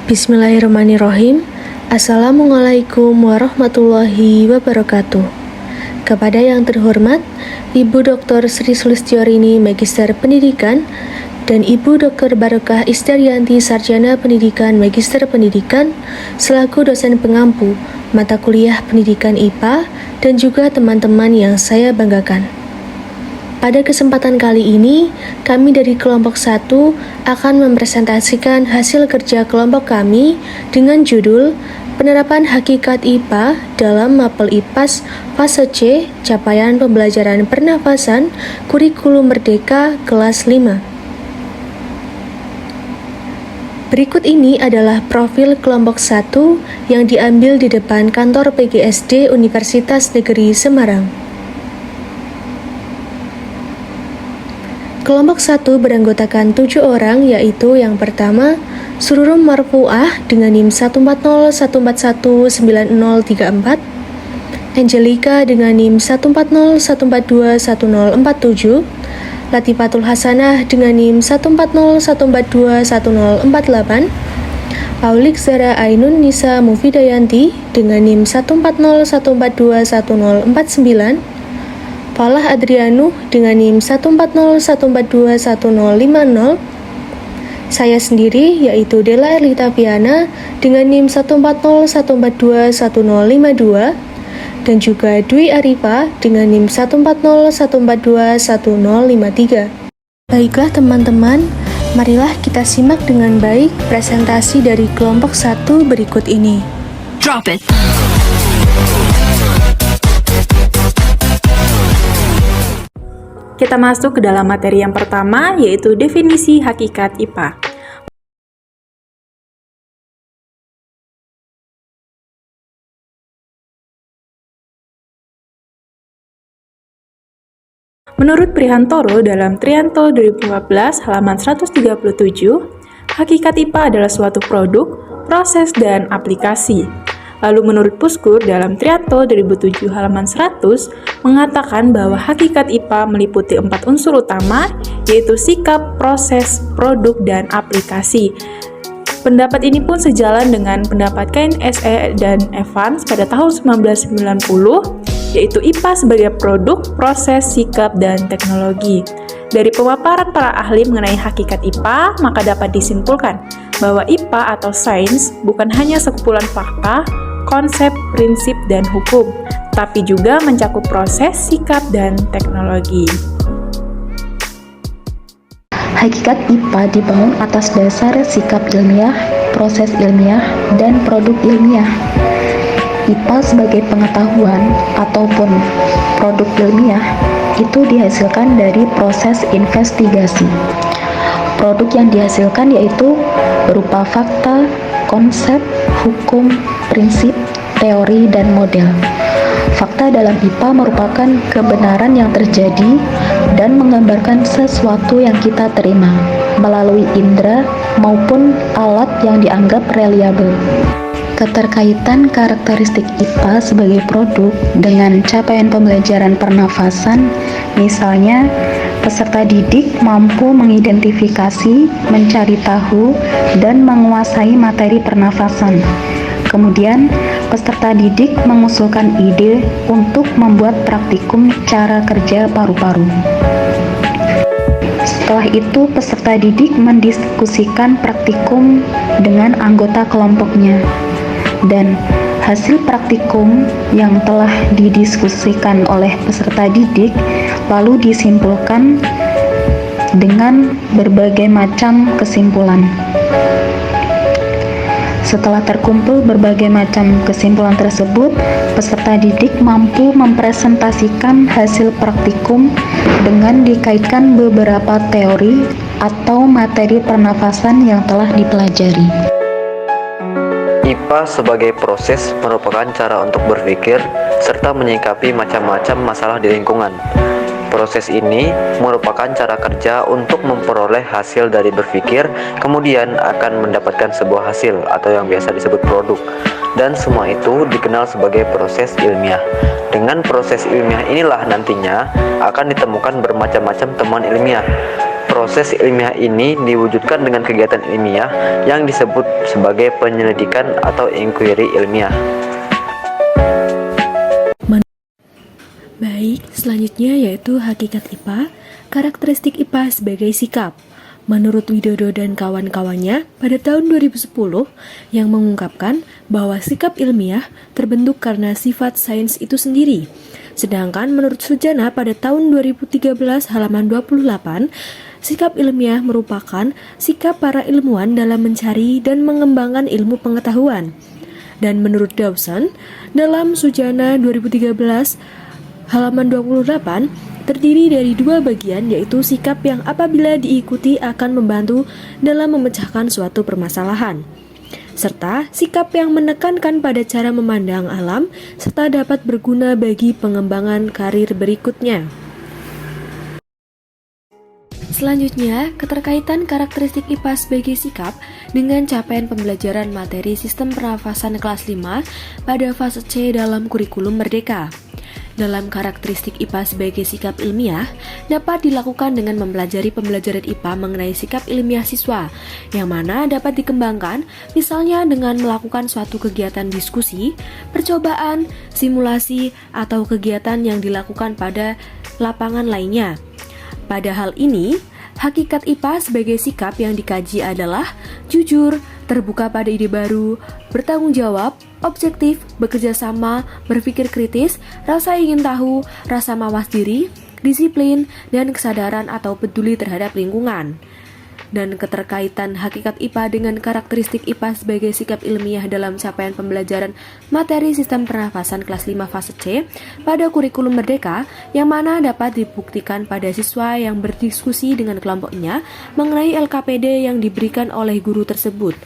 Bismillahirrahmanirrahim. Assalamualaikum warahmatullahi wabarakatuh. Kepada yang terhormat Ibu Dr. Sri Sulistyorini, Magister Pendidikan, dan Ibu Dr. Barokah Isdaryanti, Sarjana Pendidikan, Magister Pendidikan, selaku dosen pengampu mata kuliah Pendidikan IPA, dan juga teman-teman yang saya banggakan. Pada kesempatan kali ini, kami dari kelompok 1 akan mempresentasikan hasil kerja kelompok kami dengan judul Penerapan Hakikat IPA dalam Mapel IPAS Fase C, Capaian Pembelajaran Pernafasan, Kurikulum Merdeka kelas 5. Berikut ini adalah profil kelompok 1 yang diambil di depan kantor PGSD Universitas Negeri Semarang. Kelompok 1 beranggotakan 7 orang, yaitu yang pertama, Sururum Marfuah dengan NIM 14014190034, Angelica dengan NIM 14014210047, Latifatul Hasanah dengan NIM 14014210048, Aulik Zara Ainun Nisa Mufidayanti dengan NIM 14014210049, Falah Adrianu dengan NIM 14014210050, saya sendiri yaitu Della Erlita Viana dengan NIM 14014210052, dan juga Dwi Arifa dengan NIM 14014210053. Baiklah teman-teman, marilah kita simak dengan baik presentasi dari kelompok 1 berikut ini. Drop it. Kita masuk ke dalam materi yang pertama, yaitu definisi hakikat IPA. Menurut Prihantoro dalam Trianto 2015 halaman 137, hakikat IPA adalah suatu produk, proses, dan aplikasi. Lalu menurut Puskur dalam Trianto 2007 halaman 100 mengatakan bahwa hakikat IPA meliputi 4 unsur utama, yaitu sikap, proses, produk, dan aplikasi. Pendapat ini pun sejalan dengan pendapat KNSE dan Evans pada tahun 1990, yaitu IPA sebagai produk, proses, sikap, dan teknologi. Dari pemaparan para ahli mengenai hakikat IPA, maka dapat disimpulkan bahwa IPA atau sains bukan hanya sekumpulan fakta, konsep, prinsip, dan hukum, tapi juga mencakup proses, sikap, dan teknologi. Hakikat IPA dibangun atas dasar sikap ilmiah, proses ilmiah, dan produk ilmiah. IPA sebagai pengetahuan ataupun produk ilmiah itu dihasilkan dari proses investigasi. Produk yang dihasilkan yaitu berupa fakta, konsep, hukum, prinsip, teori, dan model. Fakta dalam IPA merupakan kebenaran yang terjadi dan menggambarkan sesuatu yang kita terima melalui indera maupun alat yang dianggap reliabel. Keterkaitan karakteristik IPA sebagai produk dengan capaian pembelajaran pernafasan, misalnya peserta didik mampu mengidentifikasi, mencari tahu, dan menguasai materi pernafasan. Kemudian, peserta didik mengusulkan ide untuk membuat praktikum cara kerja paru-paru. Setelah itu, peserta didik mendiskusikan praktikum dengan anggota kelompoknya. Dan hasil praktikum yang telah didiskusikan oleh peserta didik lalu disimpulkan dengan berbagai macam kesimpulan. Setelah terkumpul berbagai macam kesimpulan tersebut, peserta didik mampu mempresentasikan hasil praktikum dengan dikaitkan beberapa teori atau materi pernafasan yang telah dipelajari. IPA sebagai proses merupakan cara untuk berpikir serta menyikapi macam-macam masalah di lingkungan. Proses ini merupakan cara kerja untuk memperoleh hasil dari berpikir, kemudian akan mendapatkan sebuah hasil atau yang biasa disebut produk. Dan semua itu dikenal sebagai proses ilmiah. Dengan proses ilmiah inilah nantinya akan ditemukan bermacam-macam temuan ilmiah. Proses ilmiah ini diwujudkan dengan kegiatan ilmiah yang disebut sebagai penyelidikan atau inquiry ilmiah. Baik, selanjutnya yaitu hakikat IPA, karakteristik IPA sebagai sikap. Menurut Widodo dan kawan-kawannya pada tahun 2010 yang mengungkapkan bahwa sikap ilmiah terbentuk karena sifat sains itu sendiri. Sedangkan menurut Sujana pada tahun 2013 halaman 28, sikap ilmiah merupakan sikap para ilmuwan dalam mencari dan mengembangkan ilmu pengetahuan. Dan menurut Dawson, dalam Sujana 2013 halaman 28 terdiri dari dua bagian, yaitu sikap yang apabila diikuti akan membantu dalam memecahkan suatu permasalahan, serta sikap yang menekankan pada cara memandang alam serta dapat berguna bagi pengembangan karir berikutnya. Selanjutnya, keterkaitan karakteristik IPA sebagai sikap dengan capaian pembelajaran materi sistem pernafasan kelas 5 pada fase C dalam kurikulum Merdeka. Dalam karakteristik IPA sebagai sikap ilmiah dapat dilakukan dengan mempelajari pembelajaran IPA mengenai sikap ilmiah siswa, yang mana dapat dikembangkan misalnya dengan melakukan suatu kegiatan diskusi, percobaan, simulasi, atau kegiatan yang dilakukan pada lapangan lainnya. Pada hal ini, hakikat IPA sebagai sikap yang dikaji adalah jujur, terbuka pada ide baru, bertanggung jawab, objektif, bekerja sama, berpikir kritis, rasa ingin tahu, rasa mawas diri, disiplin, dan kesadaran atau peduli terhadap lingkungan. Dan keterkaitan hakikat IPA dengan karakteristik IPA sebagai sikap ilmiah dalam capaian pembelajaran materi sistem pernafasan kelas 5 fase C pada kurikulum Merdeka, yang mana dapat dibuktikan pada siswa yang berdiskusi dengan kelompoknya mengenai LKPD yang diberikan oleh guru tersebut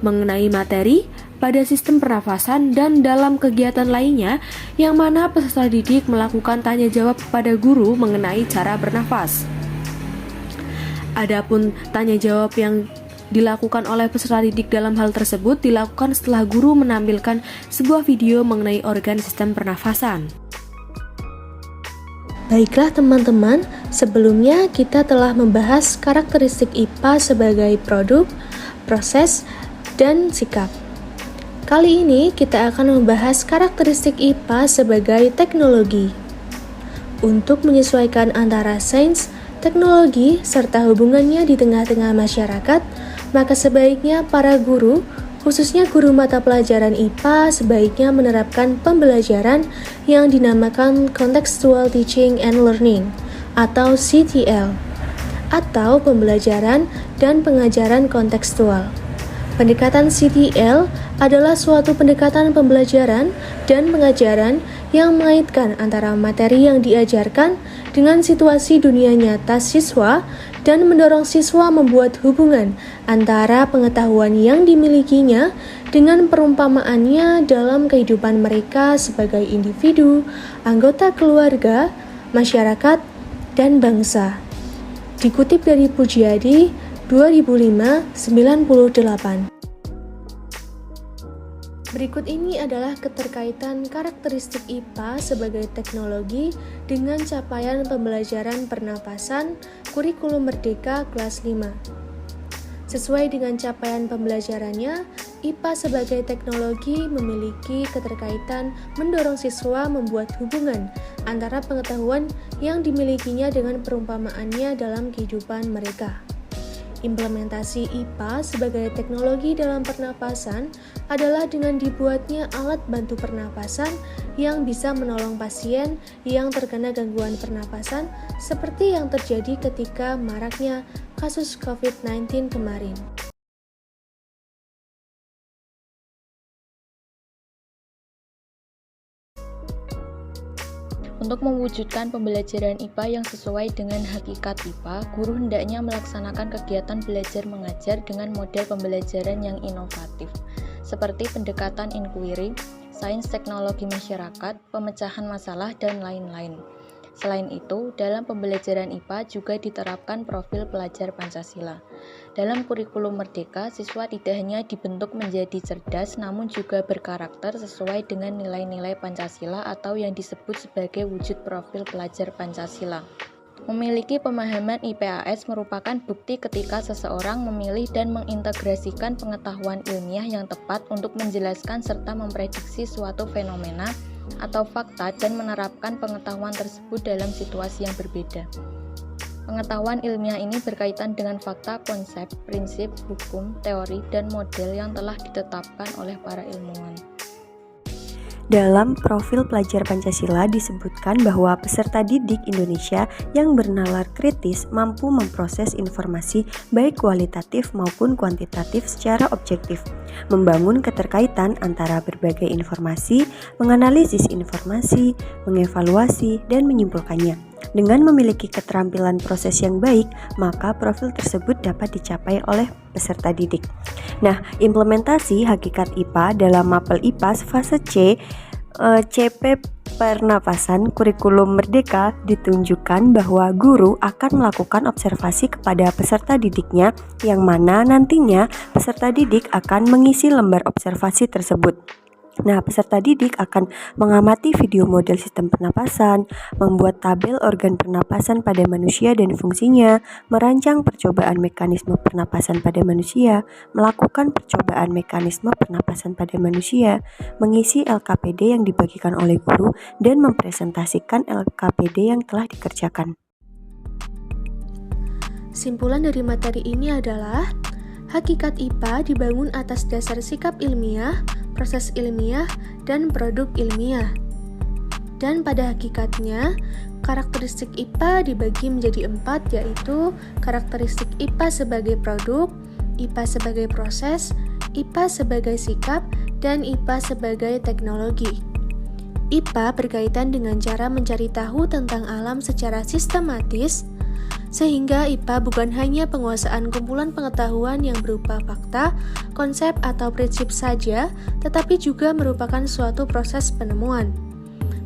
mengenai materi pada sistem pernafasan dan dalam kegiatan lainnya, yang mana peserta didik melakukan tanya jawab kepada guru mengenai cara bernafas. Adapun tanya jawab yang dilakukan oleh peserta didik dalam hal tersebut dilakukan setelah guru menampilkan sebuah video mengenai organ sistem pernafasan. Baiklah teman-teman, sebelumnya kita telah membahas karakteristik IPA sebagai produk, proses, dan sikap. Kali ini kita akan membahas karakteristik IPA sebagai teknologi. Untuk menyesuaikan antara sains, teknologi, serta hubungannya di tengah-tengah masyarakat, maka sebaiknya para guru, khususnya guru mata pelajaran IPA, sebaiknya menerapkan pembelajaran yang dinamakan Contextual Teaching and Learning atau CTL, atau pembelajaran dan pengajaran kontekstual. Pendekatan CTL adalah suatu pendekatan pembelajaran dan pengajaran yang mengaitkan antara materi yang diajarkan dengan situasi dunia nyata siswa dan mendorong siswa membuat hubungan antara pengetahuan yang dimilikinya dengan perumpamaannya dalam kehidupan mereka sebagai individu, anggota keluarga, masyarakat, dan bangsa. Dikutip dari Pujiadi 2005-98. Berikut ini adalah keterkaitan karakteristik IPA sebagai teknologi dengan capaian pembelajaran pernapasan kurikulum Merdeka kelas 5. Sesuai dengan capaian pembelajarannya, IPA sebagai teknologi memiliki keterkaitan mendorong siswa membuat hubungan antara pengetahuan yang dimilikinya dengan perumpamaannya dalam kehidupan mereka. Implementasi IPA sebagai teknologi dalam pernapasan adalah dengan dibuatnya alat bantu pernapasan yang bisa menolong pasien yang terkena gangguan pernapasan seperti yang terjadi ketika maraknya kasus COVID-19 kemarin. Untuk mewujudkan pembelajaran IPA yang sesuai dengan hakikat IPA, guru hendaknya melaksanakan kegiatan belajar mengajar dengan model pembelajaran yang inovatif, seperti pendekatan inquiry, sains teknologi masyarakat, pemecahan masalah, dan lain-lain. Selain itu, dalam pembelajaran IPA juga diterapkan profil pelajar Pancasila. Dalam kurikulum Merdeka, siswa tidak hanya dibentuk menjadi cerdas, namun juga berkarakter sesuai dengan nilai-nilai Pancasila atau yang disebut sebagai wujud profil pelajar Pancasila. Memiliki pemahaman IPAS merupakan bukti ketika seseorang memilih dan mengintegrasikan pengetahuan ilmiah yang tepat untuk menjelaskan serta memprediksi suatu fenomena atau fakta dan menerapkan pengetahuan tersebut dalam situasi yang berbeda. Pengetahuan ilmiah ini berkaitan dengan fakta, konsep, prinsip, hukum, teori, dan model yang telah ditetapkan oleh para ilmuwan. Dalam profil pelajar Pancasila disebutkan bahwa peserta didik Indonesia yang bernalar kritis mampu memproses informasi baik kualitatif maupun kuantitatif secara objektif, membangun keterkaitan antara berbagai informasi, menganalisis informasi, mengevaluasi, dan menyimpulkannya. Dengan memiliki keterampilan proses yang baik, maka profil tersebut dapat dicapai oleh peserta didik. Nah, implementasi hakikat IPA dalam mapel IPA fase C, CP Pernapasan Kurikulum Merdeka ditunjukkan bahwa guru akan melakukan observasi kepada peserta didiknya yang mana nantinya peserta didik akan mengisi lembar observasi tersebut. Nah, peserta didik akan mengamati video model sistem pernapasan, membuat tabel organ pernapasan pada manusia dan fungsinya, merancang percobaan mekanisme pernapasan pada manusia, melakukan percobaan mekanisme pernapasan pada manusia, mengisi LKPD yang dibagikan oleh guru, dan mempresentasikan LKPD yang telah dikerjakan. Simpulan dari materi ini adalah hakikat IPA dibangun atas dasar sikap ilmiah, proses ilmiah, dan produk ilmiah. Dan pada hakikatnya, karakteristik IPA dibagi menjadi 4, yaitu karakteristik IPA sebagai produk, IPA sebagai proses, IPA sebagai sikap, dan IPA sebagai teknologi. IPA berkaitan dengan cara mencari tahu tentang alam secara sistematis, sehingga IPA bukan hanya penguasaan kumpulan pengetahuan yang berupa fakta, konsep, atau prinsip saja, tetapi juga merupakan suatu proses penemuan.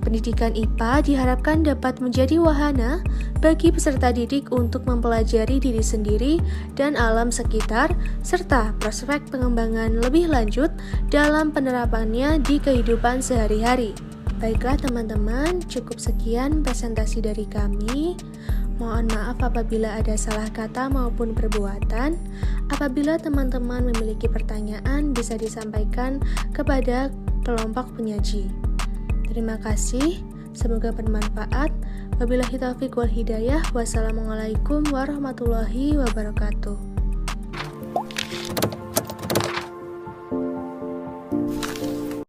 Pendidikan IPA diharapkan dapat menjadi wahana bagi peserta didik untuk mempelajari diri sendiri dan alam sekitar, serta prospek pengembangan lebih lanjut dalam penerapannya di kehidupan sehari-hari. Baiklah teman-teman, cukup sekian presentasi dari kami. Mohon maaf apabila ada salah kata maupun perbuatan. Apabila teman-teman memiliki pertanyaan, bisa disampaikan kepada kelompok penyaji. Terima kasih, semoga bermanfaat. Wabillahi taufiq wal hidayah. Wassalamualaikum warahmatullahi wabarakatuh.